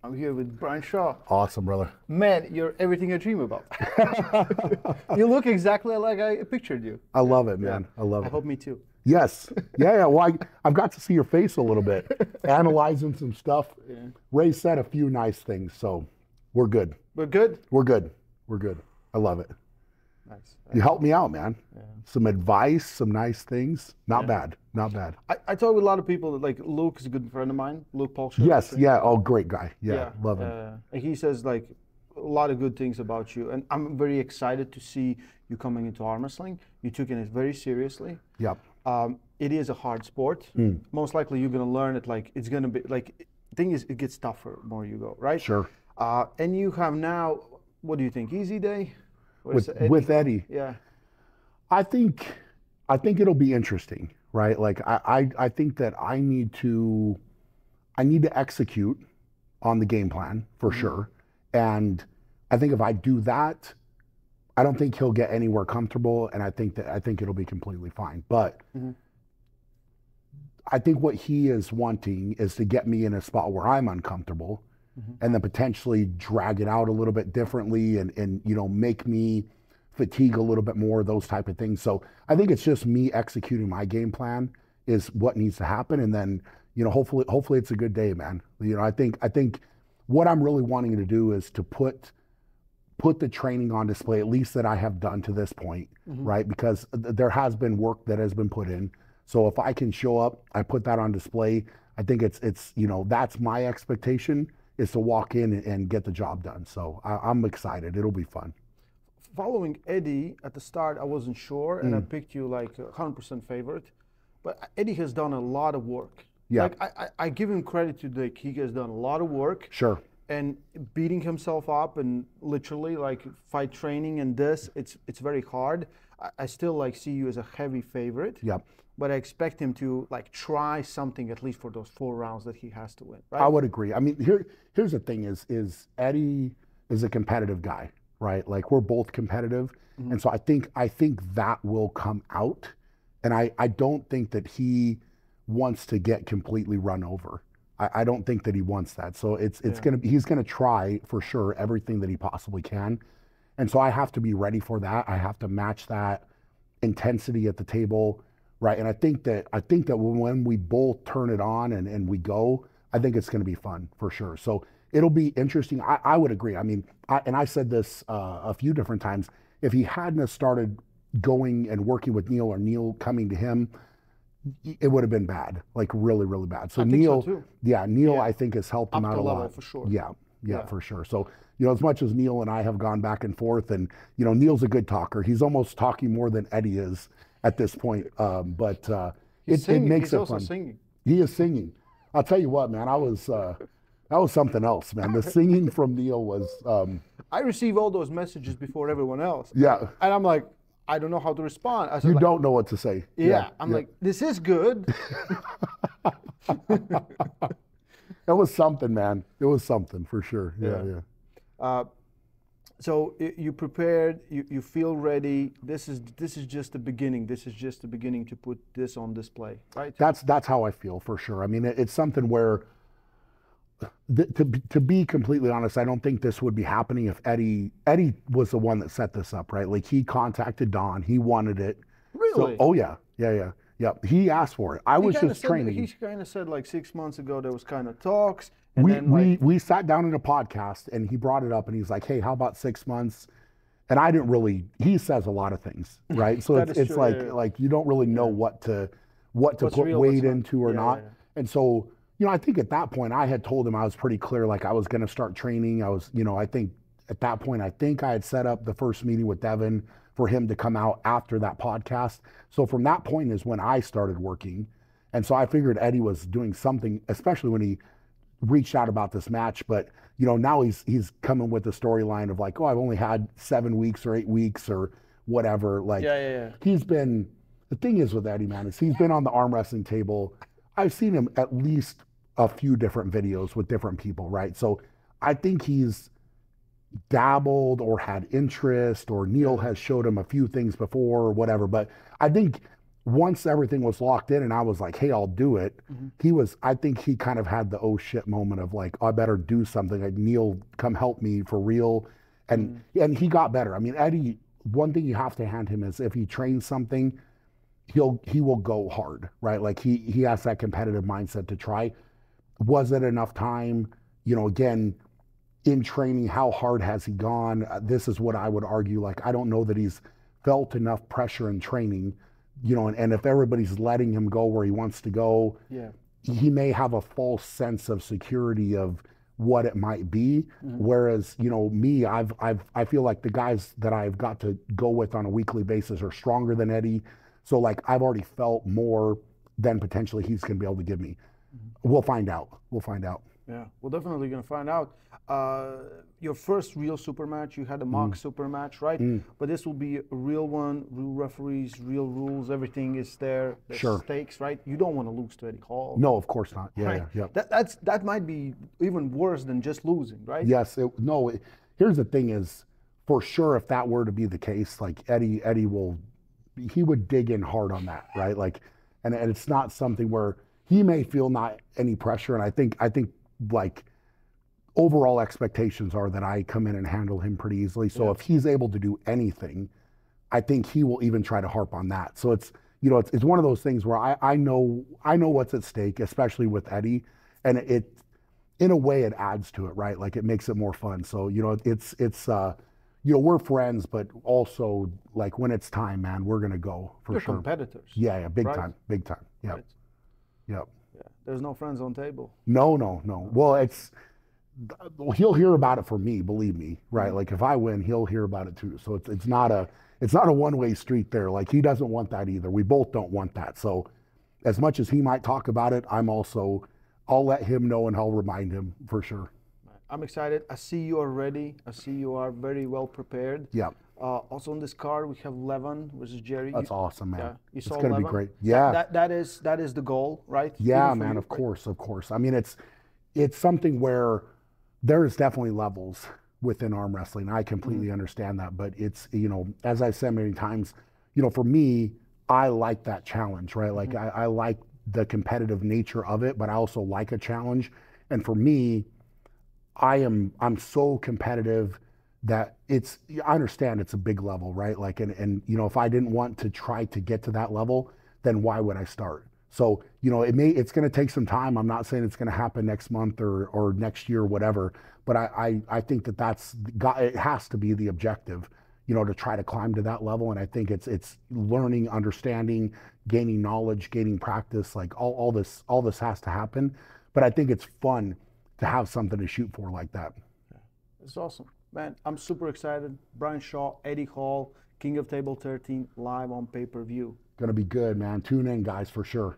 I'm here with Brian Shaw. Awesome, brother. Man, you're everything I dream about. You look exactly like I pictured you. I love it, man. I love I it. hope me too. Yes. Yeah. Well, I've got to see your face a little bit, analyzing some stuff. Yeah. Ray said a few nice things, so we're good. We're good? We're good. We're good. I love it. Nice. You helped me out, man. Yeah. Some advice, some nice things. Not bad. Not bad. I talk with a lot of people, like Luke is a good friend of mine, Luke Paul. Yes. Yeah. Oh, great guy. Yeah. Love him. And he says like a lot of good things about you. And I'm very excited to see you coming into arm wrestling. You're taking it very seriously. Yep. It is a hard sport. Most likely you're going to learn it like it's going to be like, thing is it gets tougher the more you go, right? Sure. And you have now, what do you think, easy day? With Eddie. Yeah. I think it'll be interesting, right? Like I think that I need to execute on the game plan for sure. And I think if I do that, I don't think he'll get anywhere comfortable, and I think it'll be completely fine. But I think what he is wanting is to get me in a spot where I'm uncomfortable, and then potentially drag it out a little bit differently, and make me fatigue a little bit more, those type of things. So I think it's just me executing my game plan is what needs to happen, and then hopefully it's a good day, man. I think what I'm really wanting to do is to put the training on display, at least that I have done to this point, right? Because there has been work that has been put in. So if I can show up, I put that on display. I think it's that's my expectation, is to walk in and get the job done. So I'm excited. It'll be fun. Following Eddie at the start, I wasn't sure, and I picked you like 100% favorite. But Eddie has done a lot of work. Yeah. Like I give him credit to he has done a lot of work. Sure. And beating himself up and literally like fight training and this, it's very hard. I still like see you as a heavy favorite. Yep. But I expect him to like try something at least for those 4 rounds that he has to win. Right? I would agree. I mean, here's the thing: is Eddie is a competitive guy, right? Like we're both competitive, and so I think that will come out, and I don't think that he wants to get completely run over. I don't think that he wants that. So he's gonna try for sure everything that he possibly can, and so I have to be ready for that. I have to match that intensity at the table. Right, and I think that when we both turn it on and we go, I think it's going to be fun for sure. So it'll be interesting. I would agree. I mean, I said this a few different times. If he hadn't have started going and working with Neil, or Neil coming to him, it would have been bad, like really, really bad. So Neil, so too. Neil, I think has helped him out a lot for sure. Yeah, for sure. So as much as Neil and I have gone back and forth, and Neil's a good talker. He's almost talking more than Eddie is at this point, but it makes it fun. Singing. He is singing. I'll tell you what, man. That was something else, man. The singing from Neil was. I receive all those messages before everyone else. Yeah. And I'm like, I don't know how to respond. I said, you don't know what to say. Yeah. I'm like, this is good. It was something, man. It was something for sure. Yeah. So you prepared, you feel ready. This is just the beginning. This is just the beginning to put this on display, right? That's how I feel for sure. I mean, it's something where, to be completely honest, I don't think this would be happening if Eddie was the one that set this up, right? Like he contacted Don, he wanted it. Really? So, oh yeah. He asked for it. I was just training. He kind of said like 6 months ago there was kind of talks. We sat down in a podcast and he brought it up and he's like, hey, how about 6 months? And I didn't really, he says a lot of things, right? So it's true, like you don't really know what to put weight into or not. Yeah. And so, I think at that point I had told him I was pretty clear, like I was going to start training. I was, I think at that point, I had set up the first meeting with Devin for him to come out after that podcast. So from that point is when I started working. And so I figured Eddie was doing something, especially when he reached out about this match, but now he's coming with the storyline of like, oh, I've only had 7 weeks or 8 weeks or whatever. Like, he's been, the thing is with Eddie, man, is he's been on the arm wrestling table. I've seen him at least a few different videos with different people, right? So I think he's dabbled or had interest, or Neil has showed him a few things before or whatever. But I think once everything was locked in and I was like, hey, I'll do it, I think he kind of had the oh shit moment of like, I better do something. Like, Neil, come help me for real. And he got better. I mean, Eddie, one thing you have to hand him is if he trains something, he will go hard, right? Like he has that competitive mindset to try. Was it enough time? You know, again, in training, how hard has he gone? This is what I would argue. Like, I don't know that he's felt enough pressure in training, you know, and if everybody's letting him go where he wants to go, Yeah. he may have a false sense of security of what it might be. Whereas, you know, me, I feel like the guys that I've got to go with on a weekly basis are stronger than Eddie. So like, I've already felt more than potentially he's going to be able to give me. We'll find out. We'll find out. Yeah, we're definitely gonna find out. Your first real super match, you had a mock super match, right? But this will be a real one, real referees, real rules, everything is there. There's Sure. stakes, right? You don't want to lose to Eddie Hall. No, of course not. Yeah, Right? yeah, yeah. That might be even worse than just losing, right? Yes. Here's the thing is, for sure, if that were to be the case, like Eddie he would dig in hard on that, right? Like, and it's not something where he may feel not any pressure. And I think like overall expectations are that I come in and handle him pretty easily. So if he's able to do anything, I think he will even try to harp on that. So it's, you know, it's one of those things where I know what's at stake, especially with Eddie, and it in a way it adds to it, right? Like, it makes it more fun. So, you know, it's you know, we're friends, but also like when it's time, man, we're gonna go for You're sure. competitors. Yeah, big right? time, big time. Yeah, Right. yeah. Yeah. There's no friends on table. No. Well, he'll hear about it from me, believe me, right? Like, if I win, he'll hear about it too. So it's not a one-way street there. Like, he doesn't want that either. We both don't want that. So as much as he might talk about it, I'll let him know and I'll remind him for sure. I'm excited. I see you are ready. I see you are very well prepared. Yeah. Also on this card, we have Levin versus Jerry. That's awesome, man. Yeah, you It's saw gonna be Levin? great. Yeah. That is the goal, right? Yeah, Even for man, you, of right? course. I mean, it's something where there's definitely levels within arm wrestling. I completely understand that, but it's, you know, as I've said many times, you know, for me, I like that challenge, right? Like, I like the competitive nature of it, but I also like a challenge. And for me, I'm so competitive that I understand it's a big level, right? Like, and you know, if I didn't want to try to get to that level, then why would I start? So, you know, it's going to take some time. I'm not saying it's going to happen next month or next year or whatever, but I think it has to be the objective, you know, to try to climb to that level. And I think it's learning, understanding, gaining knowledge, gaining practice, like all this has to happen. But I think it's fun to have something to shoot for like that. It's awesome, man. I'm super excited. Brian Shaw, Eddie Hall, King of Table 13, live on pay-per-view. Gonna be good, man. Tune in, guys, for sure.